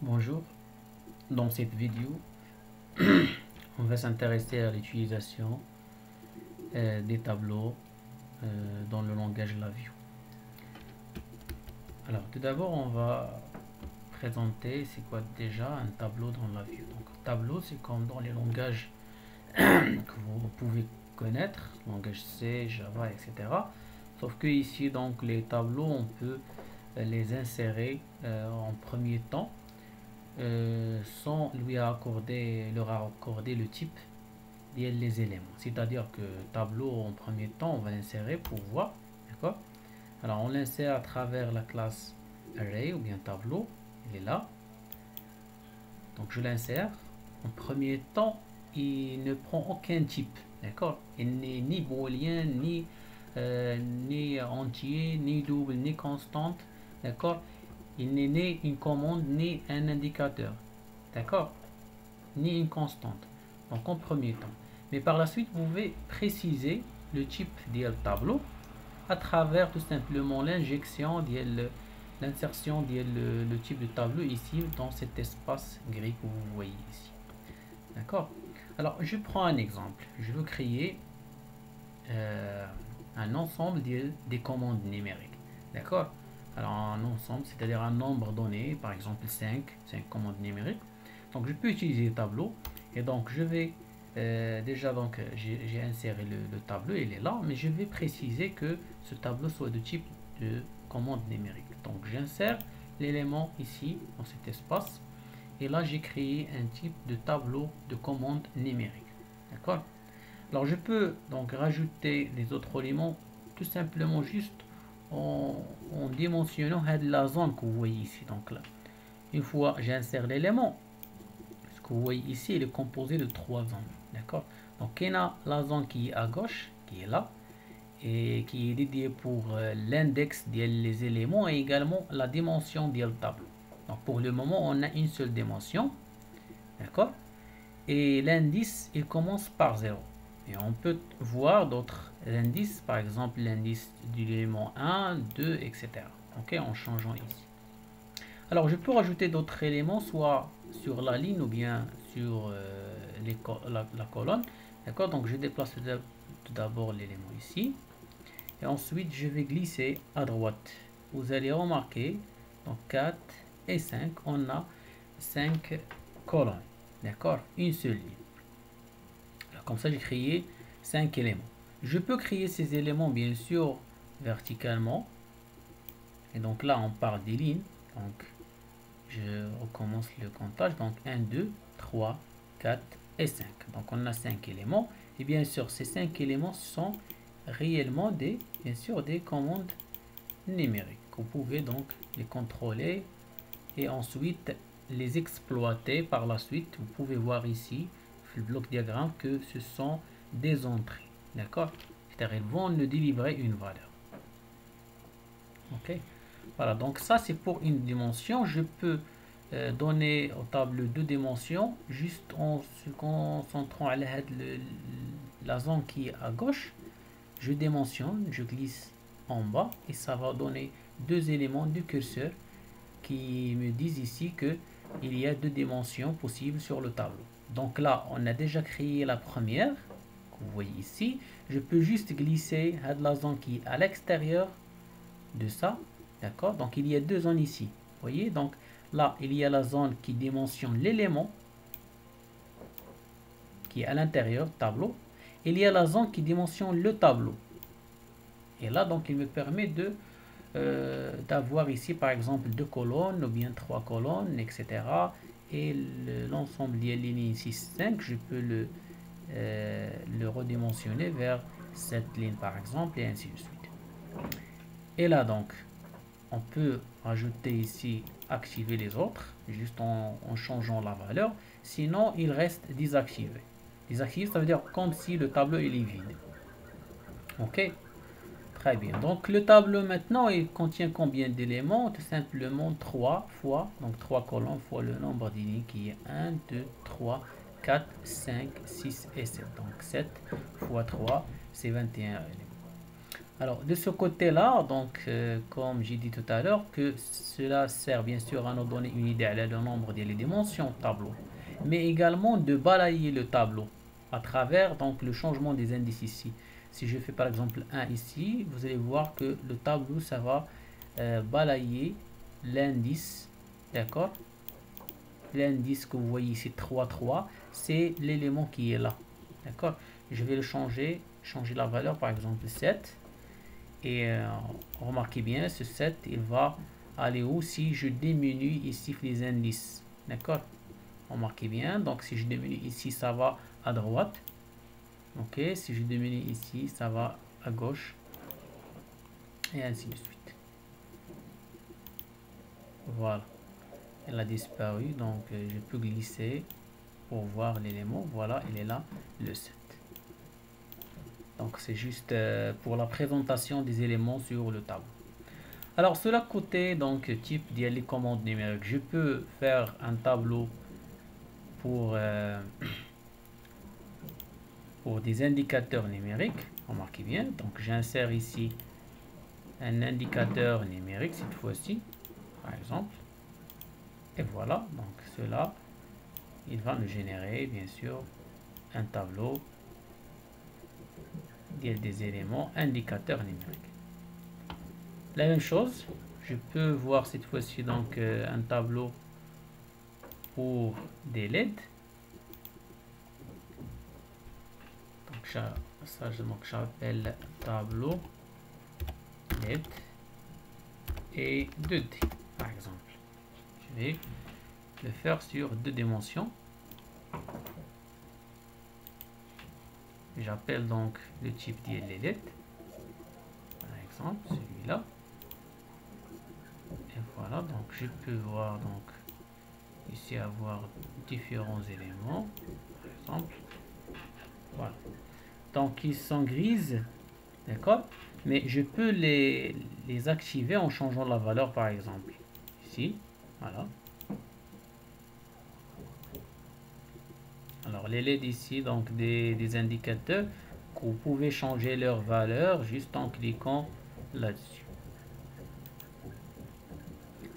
Bonjour, dans cette vidéo, on va s'intéresser à l'utilisation des tableaux dans le langage LabVIEW. Alors tout d'abord, on va présenter c'est quoi déjà un tableau dans LabVIEW. Donc tableau, c'est comme dans les langages que vous pouvez connaître, langage C, Java, etc. Sauf que ici, donc les tableaux, on peut les insérer en premier temps sans leur accorder le type des éléments. C'est-à-dire que tableau en premier temps, on va l'insérer pour voir. D'accord. Alors on l'insère à travers la classe array ou bien tableau. Il est là. Donc je l'insère. En premier temps, il ne prend aucun type. D'accord. Il n'est ni booléen, ni entier, ni double, ni constante. D'accord. Il n'est ni une commande, ni un indicateur. D'accord. Ni une constante. Donc en premier temps. Mais par la suite, vous pouvez préciser le type du tableau à travers tout simplement l'injection, l'insertion le type de tableau ici dans cet espace gris que vous voyez ici. D'accord. Alors je prends un exemple. Je veux créer un ensemble des commandes numériques. D'accord. Alors un ensemble, c'est-à-dire un nombre donné, par exemple 5 commandes numériques. Donc je peux utiliser le tableau et donc je vais déjà donc j'ai inséré le tableau, il est là, mais je vais préciser que ce tableau soit de type de commande numérique. Donc j'insère l'élément ici dans cet espace et là j'ai créé un type de tableau de commande numérique. D'accord. Alors je peux donc rajouter les autres éléments tout simplement juste en dimensionnant la zone que vous voyez ici. Donc là, une fois j'insère l'élément, ce que vous voyez ici, il est composé de 3 zones. D'accord. Donc il y a la zone qui est à gauche, qui est là, et qui est dédiée pour l'index des éléments et également la dimension du tableau. Donc pour le moment, on a une seule dimension. D'accord. Et l'indice, il commence par 0. Et on peut voir d'autres indices, par exemple l'indice de l'élément 1, 2, etc. Ok, en changeant ici. Alors je peux rajouter d'autres éléments, soit sur la ligne ou bien sur la colonne. D'accord, donc je déplace tout d'abord l'élément ici. Et ensuite je vais glisser à droite. Vous allez remarquer, donc 4 et 5, on a 5 colonnes. D'accord, une seule ligne. Alors, comme ça j'ai créé 5 éléments. Je peux créer ces éléments bien sûr verticalement. Et donc là on part des lignes. Donc je recommence le comptage. Donc 1, 2, 3, 4 et 5. Donc on a 5 éléments. Et bien sûr ces 5 éléments sont réellement des commandes numériques. Vous pouvez donc les contrôler et ensuite les exploiter par la suite. Vous pouvez voir ici le bloc diagramme que ce sont des entrées. D'accord. C'est-à-dire ils vont nous délivrer une valeur. Ok. Voilà, donc ça c'est pour une dimension. Je peux donner au tableau deux dimensions juste en se concentrant à la zone qui est à gauche. Je dimensionne, je glisse en bas et ça va donner deux éléments du curseur qui me disent ici que il y a deux dimensions possibles sur le tableau. Donc là, on a déjà créé la première, que vous voyez ici. Je peux juste glisser à la zone qui est à l'extérieur de ça. D'accord. Donc il y a deux zones ici. Vous voyez, donc là, il y a la zone qui dimensionne l'élément qui est à l'intérieur du tableau. Il y a la zone qui dimensionne le tableau. Et là, donc, il me permet d'avoir ici, par exemple, 2 colonnes ou bien 3 colonnes, etc. Et l'ensemble des lignes ici, 5, je peux le redimensionner vers cette ligne, par exemple, et ainsi de suite. Et là, donc, on peut rajouter ici, activer les autres, juste en changeant la valeur. Sinon, il reste désactivé. Désactivé, ça veut dire comme si le tableau il est vide. Ok. Très bien. Donc le tableau maintenant, il contient combien d'éléments? Tout simplement 3 fois, donc 3 colonnes fois le nombre de lignes qui est 1, 2, 3, 4, 5, 6 et 7. Donc 7 fois 3, c'est 21 éléments. Alors, de ce côté-là, donc, comme j'ai dit tout à l'heure, que cela sert bien sûr à nous donner une idée à le nombre des dimensions tableau, mais également de balayer le tableau à travers donc le changement des indices ici. Si je fais par exemple 1 ici, vous allez voir que le tableau, ça va balayer l'indice, d'accord? L'indice que vous voyez ici, 3, 3, c'est l'élément qui est là, d'accord? Je vais le changer la valeur, par exemple 7. Et remarquez bien, ce 7 il va aller où si je diminue ici les indices. D'accord? Remarquez bien, donc si je diminue ici, ça va à droite. Ok, si je diminue ici, ça va à gauche. Et ainsi de suite. Voilà. Elle a disparu, donc je peux glisser pour voir l'élément. Voilà, il est là, le 7. Donc c'est juste pour la présentation des éléments sur le tableau. Alors, cela côté donc type les commandes numériques, je peux faire un tableau pour, pour des indicateurs numériques. Remarquez bien, donc j'insère ici un indicateur numérique cette fois-ci, par exemple. Et voilà, donc cela, il va me générer bien sûr un tableau des éléments indicateurs numériques. La même chose, je peux voir cette fois-ci donc un tableau pour des LED. Donc ça j'appelle tableau LED et 2D par exemple. Je vais le faire sur 2 dimensions. J'appelle donc le type LED par exemple celui-là. Et voilà, donc je peux voir donc ici avoir différents éléments par exemple. Voilà. Donc ils sont grises, d'accord, mais je peux les activer en changeant la valeur par exemple ici, voilà. Alors les LED ici, donc des indicateurs que vous pouvez changer leur valeur juste en cliquant là-dessus.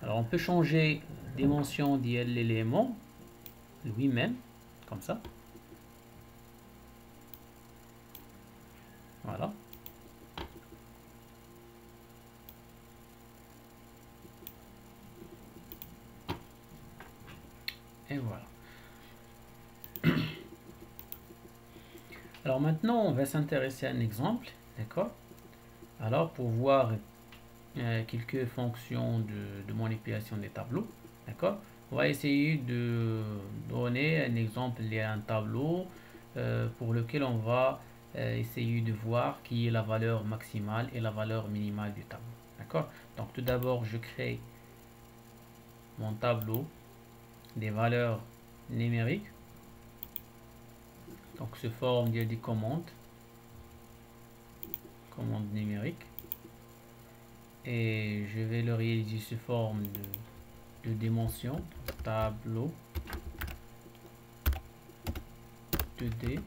Alors on peut changer dimension de l'élément lui-même comme ça, voilà. Et voilà. Alors maintenant, on va s'intéresser à un exemple, d'accord? Alors pour voir quelques fonctions de manipulation des tableaux, d'accord? On va essayer de donner un exemple lié à un tableau pour lequel on va essayer de voir qui est la valeur maximale et la valeur minimale du tableau, d'accord? Donc tout d'abord, je crée mon tableau des valeurs numériques. Donc sous forme des commandes numériques, et je vais le réaliser sous forme de dimension tableau 2D.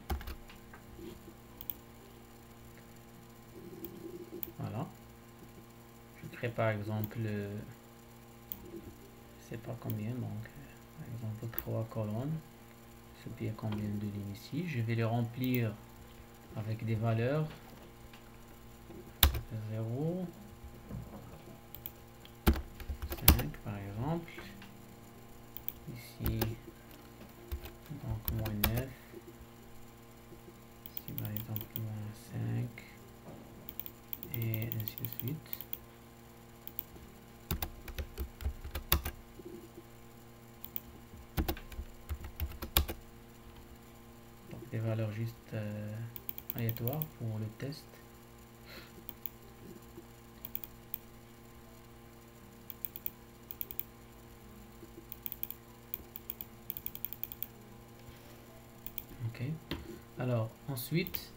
Voilà, je crée par exemple je sais pas combien, donc par exemple 3 colonnes. Il y a combien de lignes ici? Je vais les remplir avec des valeurs 0, 5 par exemple. Ici, donc moins 9. Ici par exemple moins 5. Et ainsi de suite. Donc des valeurs juste aléatoires pour le test. Ok. Alors ensuite,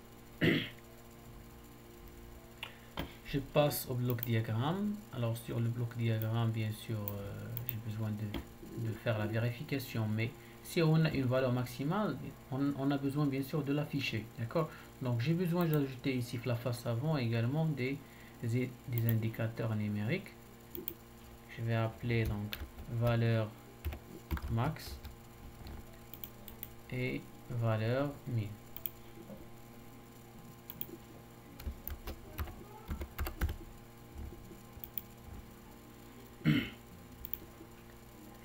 je passe au bloc diagramme. Alors sur le bloc diagramme, bien sûr, j'ai besoin de faire la vérification, mais si on a une valeur maximale, on a besoin bien sûr de l'afficher, d'accord? Donc j'ai besoin d'ajouter ici la face avant également des indicateurs numériques. Je vais appeler donc valeur max et valeur min.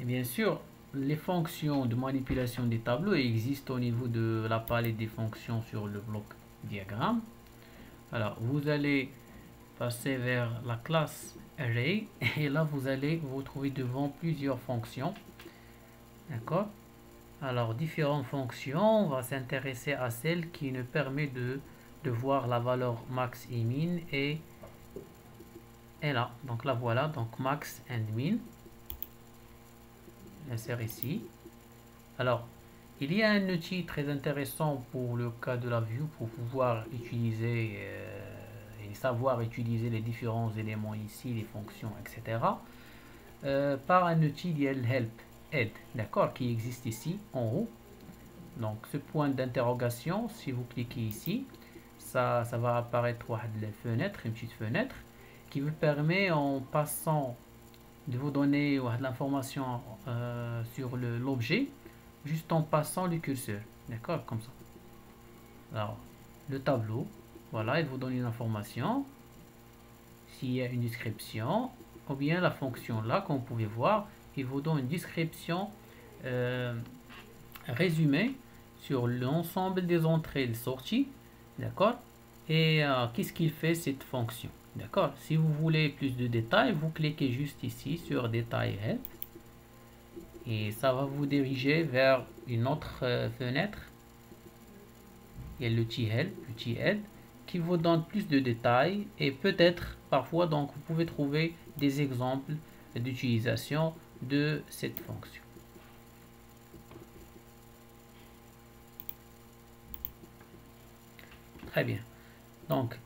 Et bien sûr, les fonctions de manipulation des tableaux existent au niveau de la palette des fonctions sur le bloc diagramme. Alors, vous allez passer vers la classe array et là, vous allez vous trouver devant plusieurs fonctions. D'accord? Alors, différentes fonctions, on va s'intéresser à celle qui nous permet de voir la valeur max et min et là. Donc là, voilà, donc max and min. Insère ici. Alors, il y a un outil très intéressant pour le cas de la vue pour pouvoir utiliser et savoir utiliser les différents éléments ici, les fonctions, etc. Par un outil help, aide, d'accord, qui existe ici en haut. Donc, ce point d'interrogation, si vous cliquez ici, ça va apparaître une petite fenêtre qui vous permet en passant de vous donner de l'information sur l'objet juste en passant le curseur, d'accord, comme ça. Alors le tableau, voilà, il vous donne une information, s'il y a une description ou bien la fonction là, comme vous pouvez voir, il vous donne une description résumée sur l'ensemble des entrées et des sorties, d'accord, et qu'est-ce qu'il fait cette fonction. D'accord. Si vous voulez plus de détails, vous cliquez juste ici sur Détail Help. Et ça va vous diriger vers une autre fenêtre. Il y a l'outil Help, l'outil Aide, qui vous donne plus de détails. Et peut-être, parfois, donc, vous pouvez trouver des exemples d'utilisation de cette fonction. Très bien. Donc,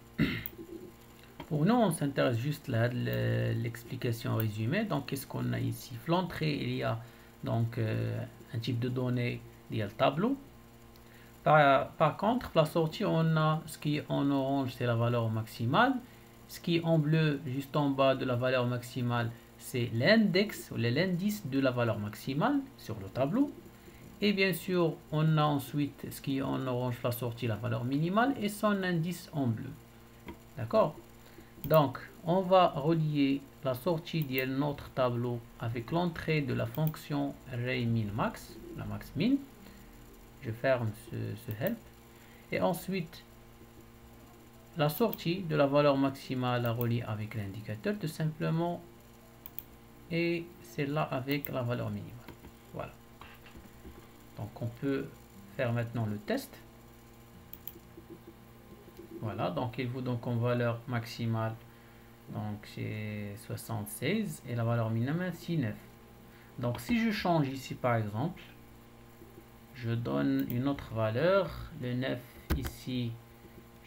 pour nous, on s'intéresse juste là de l'explication résumée. Donc, qu'est-ce qu'on a ici? L'entrée, il y a donc un type de données, il y a le tableau. Par contre, la sortie, on a ce qui est en orange, c'est la valeur maximale. Ce qui est en bleu, juste en bas de la valeur maximale, c'est l'index ou l'indice de la valeur maximale sur le tableau. Et bien sûr, on a ensuite ce qui est en orange, la sortie, la valeur minimale et son indice en bleu. D'accord? Donc, on va relier la sortie de notre tableau avec l'entrée de la fonction array min max, la max min. Je ferme ce help. Et ensuite, la sortie de la valeur maximale à relier avec l'indicateur, tout simplement. Et celle-là avec la valeur minimale. Voilà. Donc, on peut faire maintenant le test. Voilà, donc il vous donne comme valeur maximale, donc c'est 76 et la valeur minimale c'est 9. Donc si je change ici par exemple, je donne une autre valeur, le 9 ici,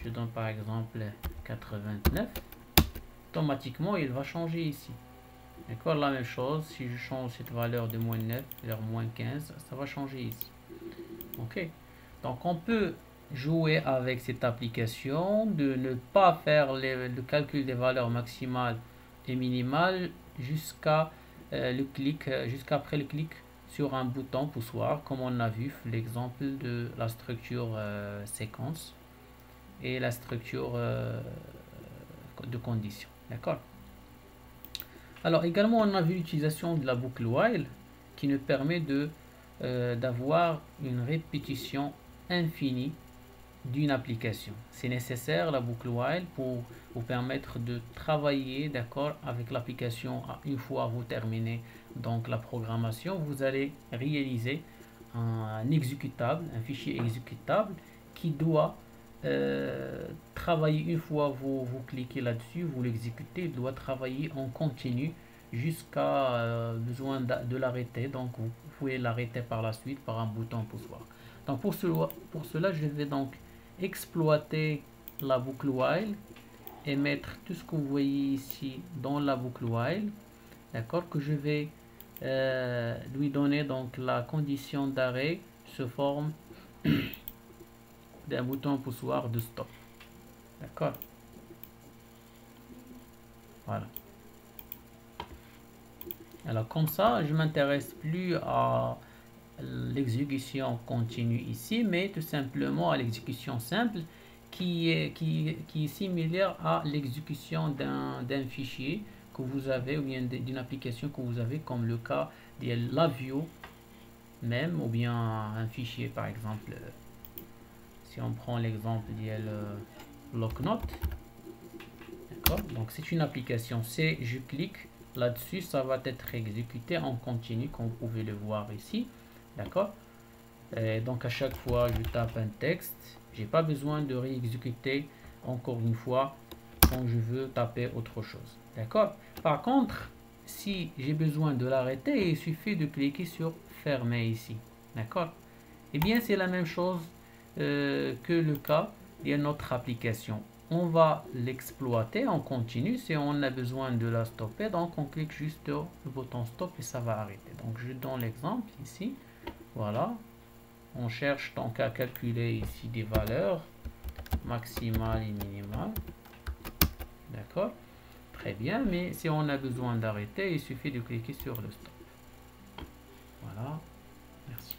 je donne par exemple 89, automatiquement il va changer ici. D'accord, la même chose, si je change cette valeur de moins 9 vers moins 15, ça va changer ici. Ok, donc on peut jouer avec cette application, de ne pas faire le calcul des valeurs maximales et minimales jusqu'à jusqu'après le clic sur un bouton poussoir, comme on a vu l'exemple de la structure séquence et la structure de condition. D'accord. Alors également on a vu l'utilisation de la boucle while qui nous permet d'avoir une répétition infinie d'une application. C'est nécessaire la boucle while pour vous permettre de travailler, d'accord, avec l'application. Une fois vous terminez donc la programmation, vous allez réaliser un exécutable, un fichier exécutable qui doit travailler. Une fois vous cliquez là-dessus, vous l'exécutez, il doit travailler en continu jusqu'à besoin de l'arrêter. Donc vous pouvez l'arrêter par la suite par un bouton poussoir. Donc pour cela je vais donc exploiter la boucle while et mettre tout ce que vous voyez ici dans la boucle while, d'accord, que je vais lui donner donc la condition d'arrêt se forme d'un bouton poussoir de stop. D'accord. Voilà. Alors comme ça, je m'intéresse plus à l'exécution continue ici, mais tout simplement à l'exécution simple qui est similaire à l'exécution d'un fichier que vous avez ou bien d'une application que vous avez, comme le cas de l'Avio même, ou bien un fichier par exemple. Si on prend l'exemple de Blocknote, d'accord, donc c'est une application, je clique là-dessus, ça va être exécuté en continu comme vous pouvez le voir ici, d'accord. Donc à chaque fois je tape un texte, j'ai pas besoin de réexécuter encore une fois quand je veux taper autre chose, d'accord. Par contre, si j'ai besoin de l'arrêter, il suffit de cliquer sur fermer ici, d'accord. Et bien c'est la même chose que le cas de notre application. On va l'exploiter en continu. Si on a besoin de la stopper, donc on clique juste sur le bouton stop et ça va arrêter. Donc je donne l'exemple ici, voilà. On cherche donc à calculer ici des valeurs maximales et minimales, d'accord, très bien. Mais si on a besoin d'arrêter, il suffit de cliquer sur le stop. Voilà, merci.